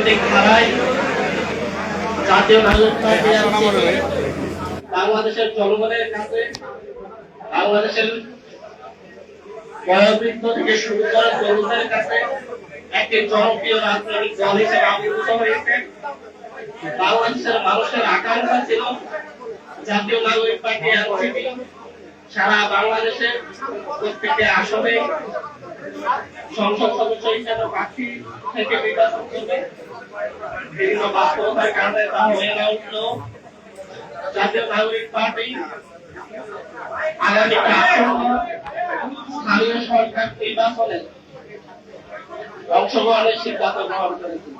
রাজনৈতিক ধারায় জাতীয় নাগরিক পার্টি বাংলাদেশের জনগণের কাছে, বাংলাদেশের বয়োবৃদ্ধ থেকে শুরু করে তরুণদের কাছে একটি জনপ্রিয় রাজনৈতিক দল হিসেবে আবির্ভূত হয়েছে। বাংলাদেশের মানুষের আকাঙ্ক্ষা ছিল জাতীয় নাগরিক পার্টি এনসিপি সারা বাংলাদেশের প্রত্যেকটি আসনে সংসদ সদস্য হিসেবে প্রার্থী থেকে নির্বাচন করবে। বিভিন্ন বাস্তবতার কারণে তা হয়ে না উঠলেও জাতীয় নাগরিক পার্টি আগামী স্থানীয় সরকার নির্বাচনে অংশগ্রহণের সিদ্ধান্ত গ্রহণ করেছে।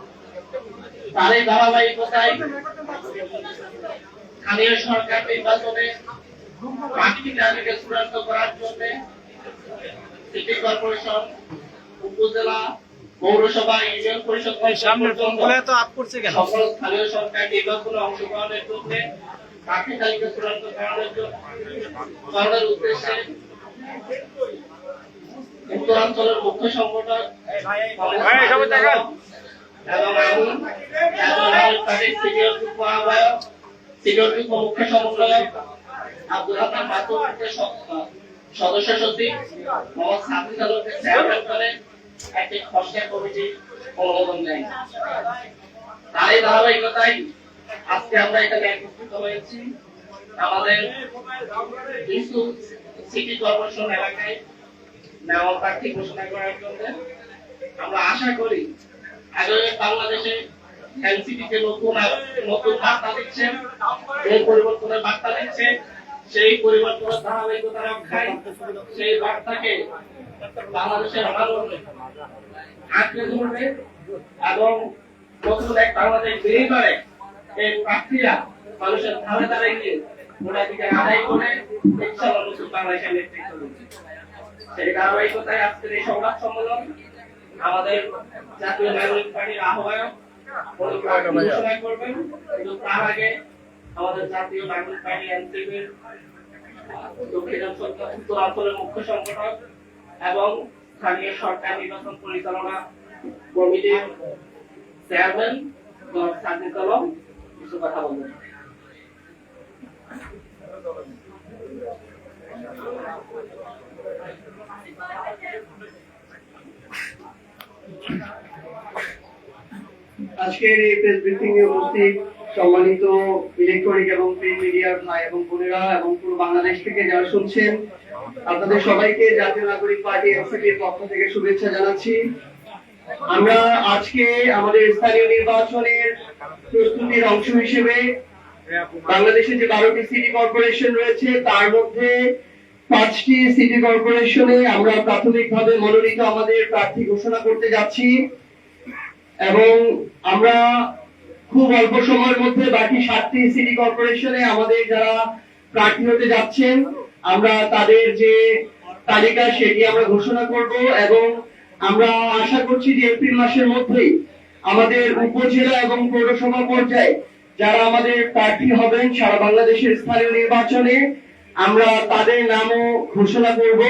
তার এই ধারাবাহিকতায় স্থানীয় সরকার নির্বাচনে প্রার্থী তালিকা চূড়ান্ত করার জন্য সিটি কর্পোরেশন, উপজেলা, পৌরসভা, ইউনিয়ন পরিষদ সকল স্থানীয় সরকার নির্বাচনে অংশগ্রহণের জন্য প্রার্থী তালিকা চূড়ান্ত করার উদ্দেশ্যে উত্তরাঞ্চলের মুখ্য সংগঠক এবং আমি সিনিয়র যুগ্ম আহ্বায়ক, সিনিয়র যুগ্ম মুখ্য সমন্বয়ক আব্দুল হান্নান মাতুব্বরকে সদস্য সচিব মোহাম্মদ সাদিক আলমকে চেয়ারম্যান করে একটি খসড়া কমিটি অনুমোদন দেয়। তার এই ধারাবাহিকতায় আজকে আমরা এখানে একত্রিত হয়েছি আমাদের সিটি কর্পোরেশন এলাকায় নেওয়া প্রার্থী ঘোষণা করার জন্য। আমরা আশা করি আগামী বাংলাদেশে এনসিপিকে নতুন বার্তা দিচ্ছে, এই পরিবর্তনের বার্তা দিচ্ছে, সেই পরিবর্তনের ধারাবাহিকতা রক্ষায় সেই বার্তাকে বাংলাদেশের মানুষ আঁকড়ে ধরবে এবং নতুন এক বাংলাদেশ বেরিয়ে করে এই প্রার্থীরা মানুষের ধারে ধারে গিয়ে ভোটাধিকার আদায় করে ইনশাআল্লাহ নতুন বাংলাদেশের নেতৃত্ব দিচ্ছে। সেই ধারাবাহিকতায় আজকের এই সংবাদ সম্মেলন আমাদের জাতীয় নাগরিক পার্টির আহ্বায়ক ঘোষণা করবেন, কিন্তু তার আগে আমাদের জাতীয় নাগরিক পার্টি এনসিপির উত্তরাঞ্চলের মুখ্য সংগঠক এবং স্থানীয় সরকার নির্বাচন পরিচালনা কমিটির চেয়ারম্যান সাদিক আলম কিছু কথা বলবেন। আজকের এই প্রেস ব্রিফিং এ উপস্থিত সম্মানিত ইলেকট্রনিক এবং প্রিন্ট মিডিয়ার ভাই এবং বোনেরা এবং পুরো বাংলাদেশ থেকে যারা শুনছেন, আপনাদের সবাইকে জাতীয় নাগরিক পার্টি এনসিপির পক্ষ থেকে শুভেচ্ছা জানাচ্ছি। আমরা আজকে আমাদের স্থানীয় নির্বাচনের প্রস্তুতির অংশ হিসেবে বাংলাদেশে যে 12টি সিটি কর্পোরেশন রয়েছে তার মধ্যে 5টি সিটি কর্পোরেশনে আমরা প্রাথমিকভাবে মনোনীত আমাদের প্রার্থী ঘোষণা করতে যাচ্ছি এবং আমরা খুব অল্প সময়ের মধ্যে বাকি 7টি সিটি কর্পোরেশনে আমাদের যারা প্রার্থী হতে যাচ্ছেন আমরা তাদের যে তালিকা সেটি আমরা ঘোষণা করব এবং আমরা আশা করছি যে এপ্রিল মাসের মধ্যেই আমাদের উপজেলা এবং পৌরসভা পর্যায়ে যারা আমাদের প্রার্থী হবেন সারা বাংলাদেশের স্থানীয় নির্বাচনে আমরা তাদের নামও ঘোষণা করব।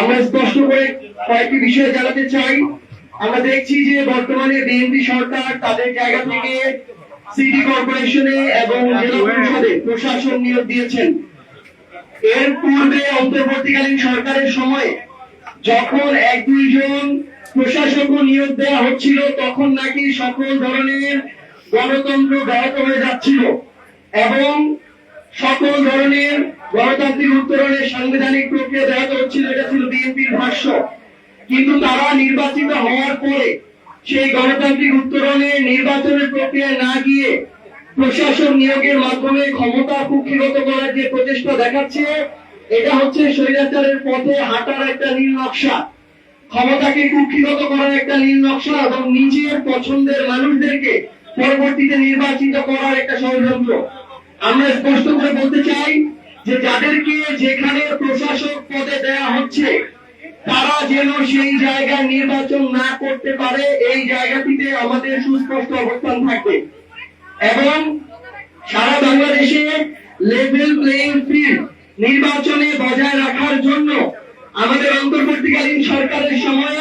আমরা স্পষ্ট করে কয়েকটি বিষয় জানাতে চাই। আমরা দেখছি যে বর্তমানে বিএনপি সরকার তাদের জায়গা থেকে সিটি কর্পোরেশনে এবং জেলা পরিষদে প্রশাসন নিয়োগ দিয়েছেন। এর পূর্বে অন্তর্বর্তীকালীন সরকারের সময় যখন 1-2 জন প্রশাসক নিয়োগ দেওয়া হচ্ছিল তখন নাকি সকল ধরনের গণতন্ত্র ব্যাহত হয়ে যাচ্ছিল এবং সকল ধরনের গণতান্ত্রিক উত্তরণের সাংবিধানিক প্রক্রিয়া ব্যাহত হচ্ছিল, এটা ছিল বিএনপির ভাষ্য। কিন্তু তারা নির্বাচিত হওয়ার পরে সেই গণতান্ত্রিক উত্তরণে নির্বাচনের প্রক্রিয়া না গিয়ে প্রশাসন নিয়োগের মাধ্যমে ক্ষমতা কুক্ষিগত করার যে প্রচেষ্টা দেখাচ্ছে এটা হচ্ছে স্বৈরাচারের পথে হাঁটার একটা নীল নকশা, ক্ষমতাকে কুক্ষিগত করার একটা নীল নকশা এবং নিজের পছন্দের মানুষদেরকে পরবর্তীতে নির্বাচিত করার একটা ষড়যন্ত্র। আমরা স্পষ্ট করে বলতে চাই যে যাদেরকে যেখানে প্রশাসক পদে দেয়া হচ্ছে তারা যেন সেই জায়গায় নির্বাচন না করতে পারে, এই জায়গাটিতে আমাদের সুস্পষ্ট অবস্থান থাকবে এবং সারা বাংলাদেশে লেভেল প্লেইং ফিল্ড নির্বাচনে বজায় রাখার জন্য আমাদের অন্তর্বর্তীকালীন সরকারের সময়ে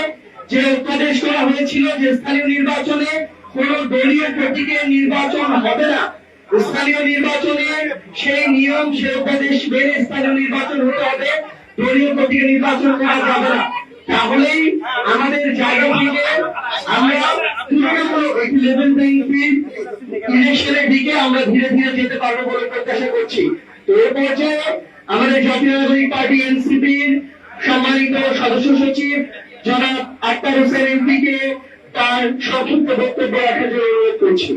যে অধ্যাদেশ করা হয়েছিল যে স্থানীয় নির্বাচনে কোন দলীয় প্রতীকে নির্বাচন হবে না। স্থানীয় নির্বাচনের সেই নিয়ম সেই উপদেশ মেনে স্থানীয় নির্বাচন হতে হবে, দলীয় প্রতীকে নির্বাচন করা যাবে না। তাহলেই আমাদের জায়গা থেকে আমরা একটি লেভেল প্লেইং ফিল্ড ইলেকশনের দিকে আমরা ধীরে ধীরে যেতে পারবো বলে প্রত্যাশা করছি। তো এ পর্যায়ে আমাদের জাতীয় নাগরিক পার্টি এনসিপির সম্মানিত সদস্য সচিব জনাব আক্তার হোসেন এমপিকে তার সংক্ষিপ্ত বক্তব্য রাখার জন্য অনুরোধ করছি।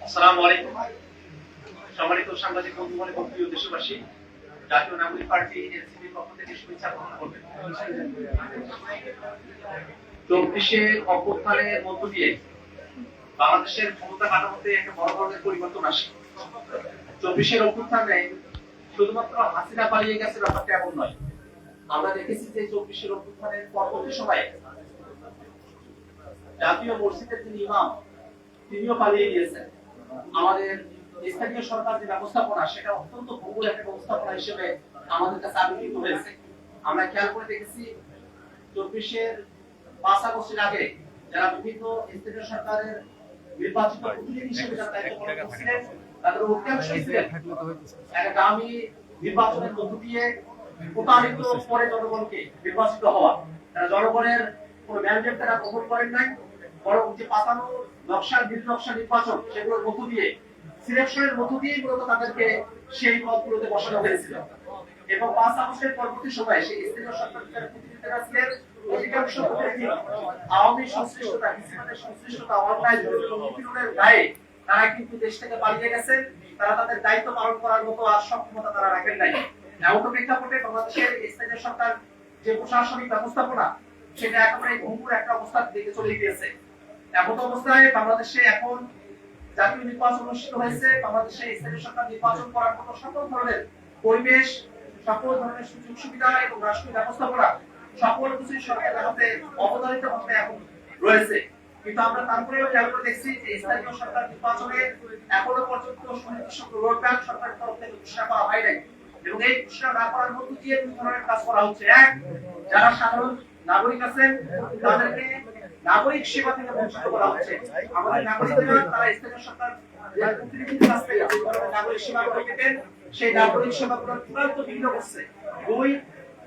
আসসালামু আলাইকুম। সম্মানিত সাংবাদিক বন্ধুগণ এবং প্রিয় দেশবাসী, জাতীয় নাগরিক পার্টি এনসিপির পক্ষ থেকে শুভেচ্ছা গ্রহণ করবেন। 24 অভ্যুত্থানের মধ্য দিয়ে বাংলাদেশের ক্ষমতা কাঠামোতে একটা বড় ধরনের পরিবর্তন আসে। 24 অভ্যুত্থানে শুধুমাত্র হাসিনা পালিয়ে গেছে ব্যাপারটা এমন নয়। আমরা দেখেছি যে 24 অভ্যুত্থানের পরবর্তী সময়ে জাতীয় মসজিদের যিনি ইমাম তিনিও পালিয়ে গিয়েছেন। আমাদের স্থানীয় সরকার যে ব্যবস্থাপনা সেটা অত্যন্ত ভঙ্গুর একটা ব্যবস্থাপনা হিসেবে আমাদের কাছে আবির্ভূত হয়েছে। আমরা খেয়াল করে দেখেছি 24 5 আগস্টের আগে যারা বিভিন্ন স্থানীয় সরকারের নির্বাচিত প্রতিনিধি হিসেবে যারা দায়িত্ব পালন করছিলেন তাদের অধিকাংশই ছিলেন একটা দামি নির্বাচনের মধ্য দিয়ে প্রতারিত করে জনগণকে নির্বাচিত হওয়া। তারা জনগণের কোনো ম্যান্ডেট তারা গ্রহণ করেন নাই, বরং যে পাতানো নকশার নীল নকশা নির্বাচন সেগুলোর মধ্য দিয়ে সিলেকশনের মধ্য দিয়ে মূলত তাদেরকে সেই পদগুলোতে বসানো হয়েছিল। এবং 5 আগস্টের পরবর্তী সময়ে সেই স্থানীয় সরকারের প্রতিনিধিরা ছিলেন অধিকাংশ প্রতিনিধি আওয়ামী সংশ্লিষ্টতা, ইসলামের সংশ্লিষ্টতা, অন্যায় নিপীড়নের দায়ে তারা কিন্তু দেশ থেকে পালিয়ে গেছেন। তারা তাদের দায়িত্ব পালন করার মতো আর সক্ষমতা তারা রাখেন নাই। এমন প্রেক্ষাপটে বাংলাদেশের স্থানীয় সরকার যে প্রশাসনিক ব্যবস্থাপনা সেটা একেবারে ভঙ্গুর একটা অবস্থার দিকে চলে গিয়েছে। এমন অবস্থায় বাংলাদেশে এখন জাতীয় নির্বাচন অনুষ্ঠিত হয়েছে। বাংলাদেশে স্থানীয় সরকার নির্বাচন করার মতো সকল ধরনের পরিবেশ, সকল ধরনের সুযোগ সুবিধা এবং রাষ্ট্রীয় ব্যবস্থাপনা সকল কিছুই সরকারের হাতে অবধারিত ভাবে এখন রয়েছে। কিন্তু আমরা তারপরেও খেয়াল করে দেখছি যে স্থানীয় সরকার নির্বাচনে এখনো পর্যন্ত সুনির্দিষ্ট রোডম্যাপ সরকারের তরফ থেকে ঘোষণা করা হয় নাই। এবং এই ঘোষণা না করার মধ্য দিয়ে দুই ধরনের কাজ করা হচ্ছে। এক, যারা সাধারণ নাগরিক আছেন তাদেরকে নাগরিক সেবা থেকে বঞ্চিত করা হচ্ছে। আমাদের নাগরিকরা তারা স্থানীয় সরকার প্রতিনিধির কাছ থেকে নাগরিক সেবা পেতেন, সেই নাগরিক সেবাগুলো চূড়ান্ত বিঘ্ন করছে। দুই,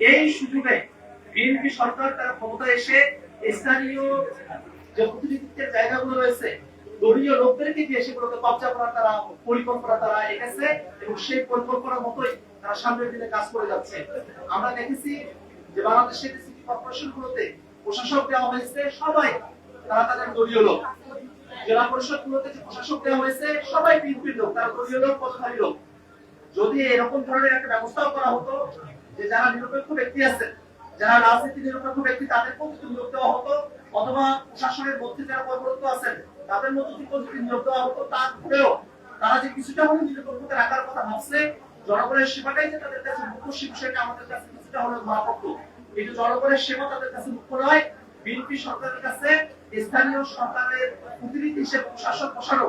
এই সুযোগে বিএনপি সরকার তারা ক্ষমতায় এসে স্থানীয় যে প্রতিনিধিত্বের জায়গাগুলো রয়েছে দলীয় লোকদেরকে দিয়ে সেগুলোকে কবজা করার তারা পরিকল্পনা তারা এঁকেছে এবং সেই পরিকল্পনার মতোই তারা সামনের দিনে কাজ করে যাচ্ছে। আমরা দেখেছি যে বাংলাদেশের সিটি কর্পোরেশন গুলোতে প্রশাসক দেওয়া হয়েছে সবাই তারা তাদের দলীয় লোক। জেলা পরিষদ গুলোতে যে প্রশাসক দেওয়া হয়েছে সবাই বিএনপির লোক, তারা দলীয় লোক, পদধারী লোক। যদি এরকম ধরনের একটা ব্যবস্থাও করা হতো যে যারা নিরপেক্ষ ব্যক্তি আছে, যারা রাজনীতি নিরপেক্ষ ব্যক্তি তাদের মধ্যে নিয়োগ দেওয়া হতো, অথবা প্রশাসনের মধ্যে যারা কর্মরত আছেন তাদের মধ্যে যদি নিয়োগ দেওয়া হতো, তারপরেও তারা যে কিছুটা হলে নিরপেক্ষতা রাখার কথা ভাবছে, জনগণের সেবাটাই যে তাদের কাছে মুখ্য, সে বিষয়টা আমাদের কাছে কিছুটা হলে ধরা পড়তো। কিন্তু জনগণের সেবা তাদের কাছে মুখ্য নয়। বিএনপি সরকারের কাছে স্থানীয় সরকারের প্রতিনিধি হিসেবে প্রশাসন বসানো,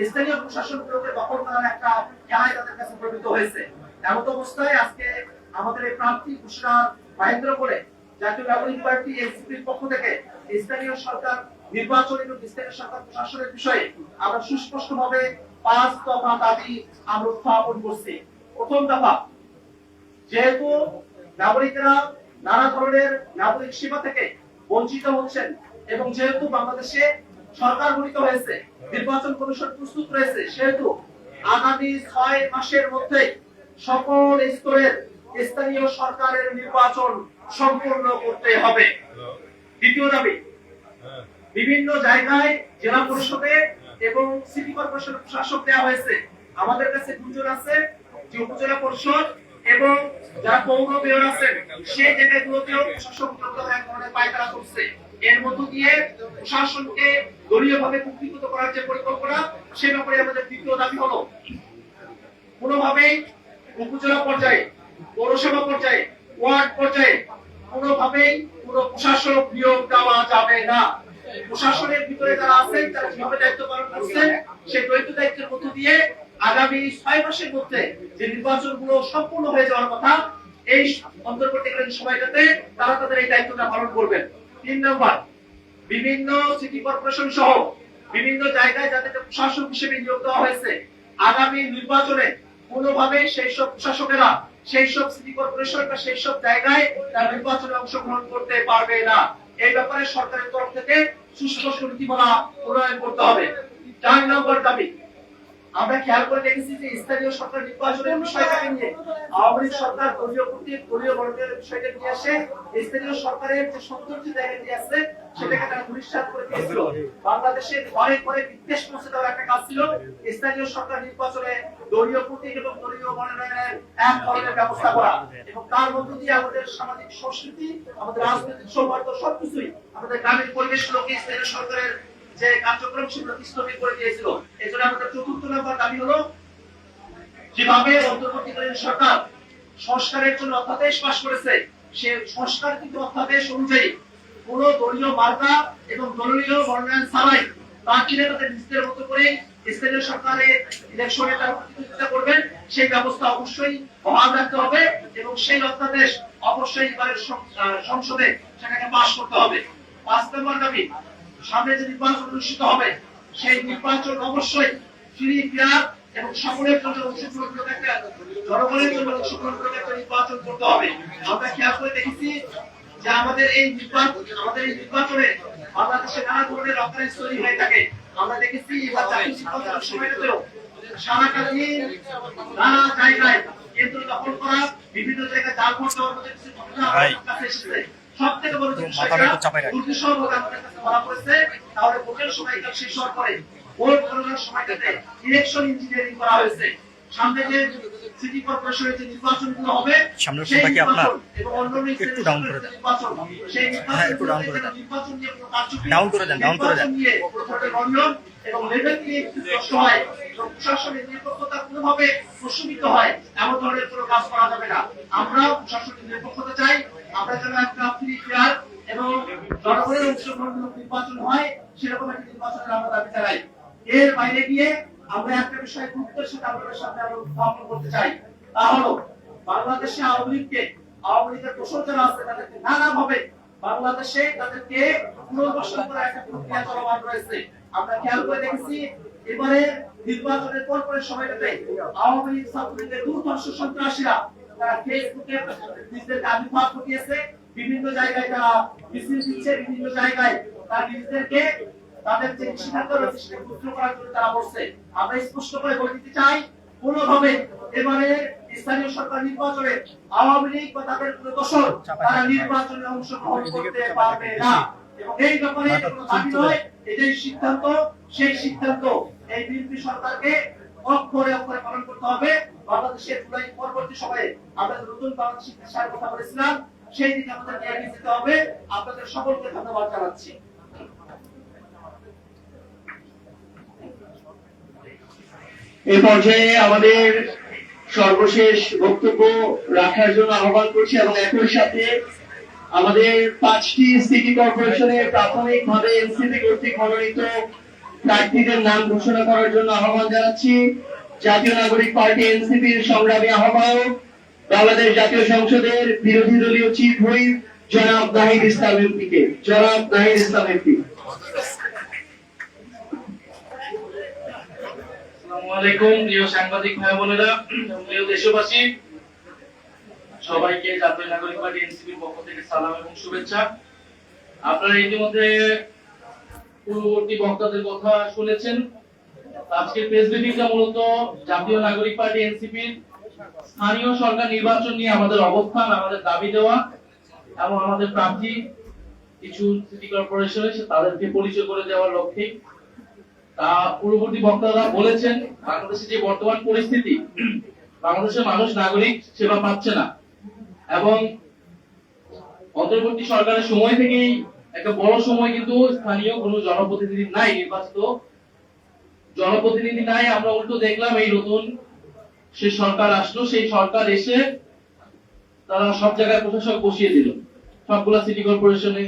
স্থানীয় প্রশাসনগুলোকে দখল করার একটা খেলায় তাদের কাছে পরিণত হয়েছে। এমন অবস্থায় আজকে আমাদের এই প্রার্থী ঘোষণা কেন্দ্র করে জাতীয় নাগরিক পার্টি এনসিপির পক্ষ থেকে স্থানীয় সরকার নির্বাচন এবং স্থানীয় সরকার প্রশাসনের বিষয়ে আমরা সুস্পষ্টভাবে 5 দফা দাবি আমরা উত্থাপন করছি। প্রথম দফা, যেহেতু নাগরিকরা নানা ধরনের নাগরিক সেবা থেকে বঞ্চিত হচ্ছেন এবং যেহেতু বাংলাদেশে সরকার গঠিত হয়েছে, নির্বাচন কমিশন প্রস্তুত রয়েছে, সেহেতু আগামী 6 মাসের মধ্যে সকল স্তরের স্থানীয় সরকারের নির্বাচন সম্পূর্ণ করতে হবে। দ্বিতীয় দাবি, বিভিন্ন জায়গায় জেলা পরিষদে এবং সিটি কর্পোরেশন প্রশাসক দেওয়া হয়েছে। আমাদের কাছে গুঞ্জন আছে যে উপজেলা পরিষদ এবং যারা পৌর মেয়র আছেন সেই জায়গাগুলোতেও প্রশাসক এক ধরনের পায়তারা করছে। এর মধ্য দিয়ে প্রশাসনকে দলীয়ভাবে কুক্ষিগত করার যে পরিকল্পনা, সে ব্যাপারে আমাদের দ্বিতীয় দাবি হলো কোনোভাবেই উপজেলা পর্যায়ে, পৌরসভা পর্যায়ে, ওয়ার্ড পর্যায়ে কোনোভাবেই কোনো প্রশাসক নিয়োগ দেওয়া যাবে না। প্রশাসনের ভিতরে যারা আছেন তারা যেভাবে দায়িত্ব পালন করছেন সেই দ্বৈত দায়িত্বের মধ্য দিয়ে আগামী 6 মাসের মধ্যে যে নির্বাচনগুলো সম্পূর্ণ হয়ে যাওয়ার কথা এই অন্তর্বর্তীকালীন সময়টাতে তারা তাদের এই দায়িত্বটা পালন করবেন। 3 নম্বর, বিভিন্ন সিটি কর্পোরেশন সহ বিভিন্ন জায়গায় যাদেরকে প্রশাসক হিসেবে নিয়োগ দেওয়া হয়েছে, আগামী নির্বাচনে কোনোভাবে সেই সব প্রশাসকেরা সেই সব সিটি কর্পোরেশন বা সেই সব জায়গায় তারা নির্বাচনে অংশগ্রহণ করতে পারবে না। এই ব্যাপারে সরকারের তরফ থেকে সুস্পষ্ট নীতিমালা প্রণয়ন করতে হবে। 4 নম্বর দাবি, আমরা খেয়াল করে দেখেছি যে স্থানীয় সরকার নির্বাচনের বিষয়টাকে নিয়ে আওয়ামী লীগ সরকার দলীয় কর্তৃক দলীয় বর্গের বিষয়টা নিয়ে আসে স্থানীয় সরকারের যে সৌন্দর্য জায়গা নিয়ে আসছে সেটাকে তারা ধূলিসাৎ করে দিয়েছিল। বাংলাদেশে ঘরে ঘরে বিদ্বেষ পৌঁছে দেওয়ার একটা কাজ ছিল স্থানীয় সরকার নির্বাচনে দলীয় কর্তৃক এবং দলীয় মনোনয়নের এক ধরনের ব্যবস্থা করা, এবং তার মধ্য দিয়ে আমাদের সামাজিক সংস্কৃতি, আমাদের রাজনৈতিক সৌহার্দ্য সবকিছুই, আমাদের গ্রামীণ পরিবেশগুলোকে স্থানীয় সরকারের যে কার্যক্রম সেগুলো স্থগিত করে দিয়েছিল। এই জন্য আমাদের 4th নম্বর দাবি হলো, যেভাবে অন্তর্বর্তীকালীন সরকার সংস্কারের জন্য অধ্যাদেশ পাশ করেছে, সে সংস্কার কিন্তু অধ্যাদেশ অনুযায়ী কোন দলীয় মার্কা এবং দলীয় মনোনয়ন ছাড়াই প্রার্থীরা তাদের নিজেদের মতো করে স্থানীয় সরকারের ইলেকশনে তারা প্রতিদ্বন্দ্বিতা করবেন, সেই ব্যবস্থা অবশ্যই বহাল রাখতে হবে এবং সেই অধ্যাদেশ অবশ্যই এবারের সংসদে সেটাকে পাশ করতে হবে। 5 নম্বর দাবি, সামনে যে নির্বাচন অনুষ্ঠিত হবে সেই নির্বাচন অবশ্যই ফ্রি, ফেয়ার এবং সকলের জন্য অংশগ্রহণমূলক একটা, জনগণের জন্য অংশগ্রহণমূলক একটা নির্বাচন করতে হবে। আমরা খেয়াল করে দেখেছি যে আমাদের এই নির্বাচনে বাংলাদেশে নানা ধরনের অকারেন্স তৈরি হয়ে থাকে। আমরা দেখেছি এবার জাতীয় নির্বাচনের সময়টাতেও সারাকালীন নানা জায়গায় কেন্দ্র দখল করা, বিভিন্ন জায়গায় জাল ভোট দেওয়ার মতো কিছু ঘটনা আমাদের কাছে এসেছে। সব থেকে বড় যে বিষয়টা দুর্নীতিসহ ভোট আমাদের কাছে ধরা পড়েছে, তাহলে ভোটের সময়টা শেষ হওয়ার পরে ভোট গণনার সময়টাতে ইলেকশন ইঞ্জিনিয়ারিং করা হয়েছে। সামনে যে সিটি কর্পোরেশনের যে নির্বাচনগুলো হবে সেই নির্বাচন এবং অন্যান্য নির্বাচন, সেই নির্বাচন নিয়ে কোনো কার্যক্রম নিয়ে অনিয়ম এবং লেভেল নিয়ে নষ্ট হয় এবং প্রশাসনের নিরপেক্ষতা কোনোভাবে প্রশ্নবিদ্ধ হয়, এমন ধরনের কোনো কাজ করা যাবে না। আমরা প্রশাসনের নিরপেক্ষতা চাই, আমরা যেন একটা ফ্রি, ফেয়ার এবং জনগণের অংশগ্রহণমূলক নির্বাচন হয়, সেরকম একটা নির্বাচনের আমরা দাবি জানাই। এর বাইরে গিয়ে আমরা একটা বিষয় গুরুত্বের সাথে আপনাদের সামনে আমরা উত্থাপন করতে চাই, তা হলো বাংলাদেশে আওয়ামী লীগের দোষর যারা আছে তাদেরকে নানাভাবে বাংলাদেশে তাদেরকে পুনর্বাসন করার একটা প্রক্রিয়া চলমান রয়েছে। আমরা খেয়াল করে দেখেছি এবারে নির্বাচনের পরপরের সময়টাতে আওয়ামী লীগ ছাত্রলীগের দুর্ধর্ষ সন্ত্রাসীরা তারা ফেসবুকে নিজেদেরকে আবির্ভাব ঘটিয়েছে, বিভিন্ন জায়গায় তারা মিছিল দিচ্ছে, বিভিন্ন জায়গায় তারা নিজেদেরকে তাদের যে সিদ্ধান্ত রয়েছে সেটা পুত্র করার জন্য তারা বসছে। আমরা স্পষ্ট করে বলে দিতে চাই, কোনোভাবে এবারে স্থানীয় সরকার নির্বাচনে আওয়ামী লীগ বা তাদের কোনো দোষর তারা নির্বাচনে অংশগ্রহণ করতে পারবে না এবং এই ব্যাপারে কোনো দাবি নয়, এটাই সিদ্ধান্ত। সেই সিদ্ধান্ত এই বিএনপি সরকারকে অক্ষরে অক্ষরে পালন করতে হবে। বাংলাদেশের জুলাই পরবর্তী সময়ে আমরা নতুন বাংলাদেশের দেশের কথা বলেছিলাম, সেই দিকে আমাদেরকে এগিয়ে যেতে হবে। আপনাদের সকলকে ধন্যবাদ জানাচ্ছি। এই পর্যায়ে আমাদের সর্বশেষ বক্তব্য রাখার জন্য আহ্বান করছি এবং একই সাথে আমাদের 5টি সিটি কর্পোরেশনের প্রাথমিকভাবে এনসিপি কর্তৃক মনোনীত প্রার্থীদের নাম ঘোষণা করার জন্য আহ্বান জানাচ্ছি। জাতীয় নাগরিক পার্টি এনসিপির সংগ্রামী আহ্বায়ক, বাংলাদেশ জাতীয় সংসদের বিরোধী দলীয় চিফ হুইপ জনাব নাহিদ ইসলাম এমপিকে। জনাব নাহিদ ইসলাম এমপি। প্রিয় সাংবাদিক ভাই বোনেরা, প্রিয় দেশবাসী, সবাইকে জাতীয় নাগরিক পার্টি এনসিপির পক্ষ থেকে সালাম এবং শুভেচ্ছা। আপনারা ইতিমধ্যে পূর্ববর্তী বক্তাদের কথা শুনেছেন। আজকের প্রেস ব্রিফিংটা মূলত জাতীয় নাগরিক পার্টি এনসিপির স্থানীয় সরকার নির্বাচন নিয়ে আমাদের অবস্থান, আমাদের দাবি দেওয়া এবং আমাদের প্রার্থী কিছু সিটি কর্পোরেশনে তাদেরকে পরিচয় করে দেওয়ার লক্ষ্যে। তা পূর্ববর্তী বক্তারা বলেছেন, বাংলাদেশের যে বর্তমান পরিস্থিতি, বাংলাদেশের মানুষ নাগরিক সেবা পাচ্ছে না এবং অন্তর্বর্তী সরকারের সময় থেকেই একটা বড় সময় কিন্তু স্থানীয় কোনো জনপ্রতিনিধি নাই, নির্বাচিত জনপ্রতিনিধি নাই। আমরা উল্টো দেখলাম এই নতুন সে সরকার আসলো, সেই সরকার এসে তারা সব জায়গায় প্রশাসক বসিয়ে দিল, সবগুলা সিটি কর্পোরেশনে,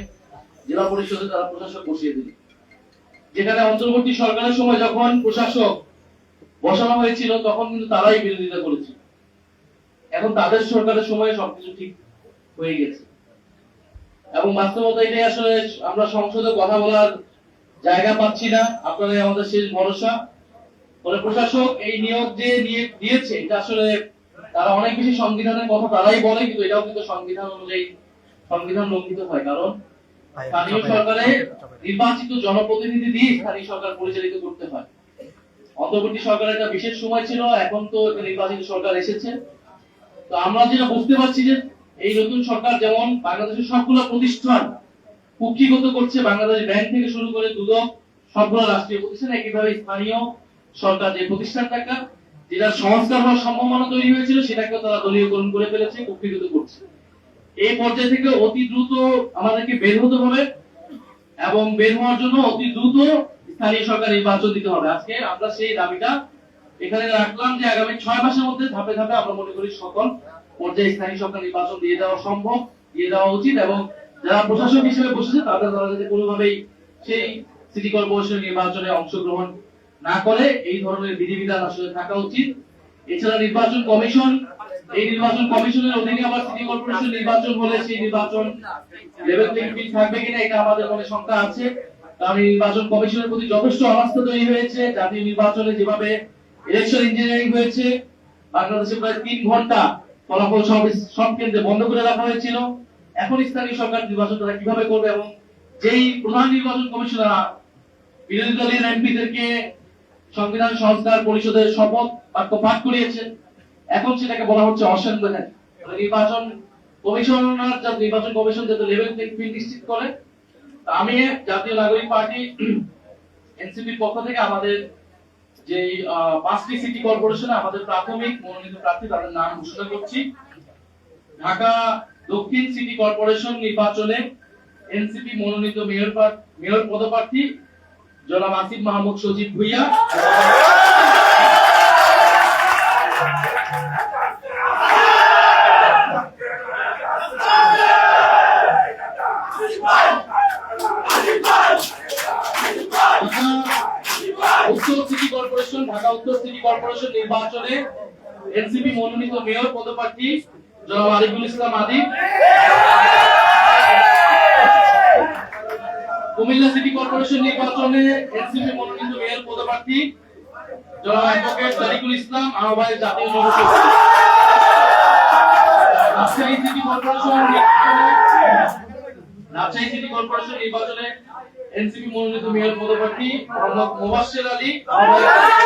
জেলা পরিষদে তারা প্রশাসক বসিয়ে দিল। যেখানে অন্তর্বর্তী সরকারের সময় যখন প্রশাসক বসানো হয়েছিল তখন কিন্তু তারাই বিরোধিতা করেছিল। এখন তাদের সরকারের সময়ে সবকিছু ঠিক হয়ে গেছে এবং বাস্তবতা এটাই আসলে আমরা সংসদে কথা বলার জায়গা পাচ্ছি না। আপনারাই আমাদের শেষ ভরসা। মানে প্রশাসক এই নিয়োগ যে দিয়েছে এটা আসলে তারা অনেক বেশি সংবিধানের কথা তারাই বলে, কিন্তু এটাও কিন্তু সংবিধান অনুযায়ী সংবিধান লঙ্ঘিত হয়। কারণ স্থানীয় সরকারে নির্বাচিত জনপ্রতিনিধি দিয়ে স্থানীয় সরকার পরিচালিত করতে হয়। অন্তর্বর্তী সরকারের একটা বিশেষ সময় ছিল, এখন তো নির্বাচিত সরকার এসেছে। তো আমরা যেটা বুঝতে পারছি যে এই নতুন সরকার যেমন বাংলাদেশের সবগুলো প্রতিষ্ঠান কুক্ষিগত করছে, বাংলাদেশ ব্যাংক থেকে শুরু করে দুদক সবগুলো রাষ্ট্রীয় প্রতিষ্ঠান, একইভাবে স্থানীয় সরকার যে প্রতিষ্ঠানটাকে যেটা সংস্কার হওয়ার সম্ভাবনা তৈরি হয়েছিল সেটাকে তারা দলীয়করণ করে ফেলেছে, কুক্ষিগত করছে। এই পর্যায় থেকে অতি দ্রুত আমাদেরকে বের হতে হবে এবং বের হওয়ার জন্য অতি দ্রুত স্থানীয় সরকার নির্বাচন দিতে হবে। আজকে আমরা সেই দাবিটা এখানে রাখলাম যে আগামী 6 মাসের মধ্যে ধাপে ধাপে আমরা মনে করি সকল পর্যায়ে স্থানীয় সরকার নির্বাচন দিয়ে দেওয়া সম্ভব, দিয়ে দেওয়া উচিত এবং যারা প্রশাসক হিসেবে বসেছে তারা যাতে কোনোভাবেই সেই সিটি কর্পোরেশন নির্বাচনে অংশগ্রহণ না করে, এই ধরনের বিধিবিধান আসলে থাকা উচিত। এছাড়া নির্বাচন কমিশন, এই নির্বাচন কমিশনের অধীনে আবার সিটি কর্পোরেশন নির্বাচন হলে সেই নির্বাচন লেভেল প্লেইং ফিল্ড থাকবে কিনা এটা আমাদের মনে শঙ্কা আছে। কারণ এই নির্বাচন কমিশনের প্রতি যথেষ্ট অনাস্থা তৈরি হয়েছে। জাতীয় নির্বাচনে যেভাবে ইলেকশন ইঞ্জিনিয়ারিং হয়েছে, বাংলাদেশে প্রায় 3 ঘন্টা ফলাফল সব কেন্দ্রে বন্ধ করে রাখা হয়েছিল। এখন স্থানীয় সরকার নির্বাচন তারা কিভাবে করবে এবং যেই প্রধান নির্বাচন কমিশনার বিরোধী দলের এমপিদেরকে সংবিধান সংস্কার পরিষদের শপথ বাক্য পাঠ করিয়েছেন, এখন সেটাকে বলা হচ্ছে অসাংবিধানিক। নির্বাচন কমিশনার নির্বাচন কমিশন যাতে লেভেল প্লেইং ফিল্ড নিশ্চিত করে। আমি জাতীয় নাগরিক পার্টি এনসিপির পক্ষ থেকে আমাদের যে 5টি সিটি কর্পোরেশনে আমাদের প্রাথমিক মনোনীত প্রার্থী তাদের নাম ঘোষণা করছি। ঢাকা দক্ষিণ সিটি কর্পোরেশন নির্বাচনে এনসিপি মনোনীত মেয়র পদপ্রার্থী জনাব আসিফ মাহমুদ সজীব ভুইয়া, ঢাকা উত্তর সিটি কর্পোরেশন নির্বাচনে এনসিপি মনোনীত মেয়র পদপ্রার্থী জনাব আরিফুল ইসলাম আদিব, কুমিল্লা সিটি কর্পোরেশন নির্বাচনে এনসিপি মনোনীত মেয়র পদপ্রার্থী জনাব অ্যাডভোকেট তারিকুল ইসলাম আহ্বায়ক জাতীয় যুব শক্তি, রাজশাহী সিটি কর্পোরেশন নির্বাচনে এনসিপি মনোনীত মেয়র পদপ্রার্থী মোহাম্মদ মোবাশ্বের আলী আহ্বায়ক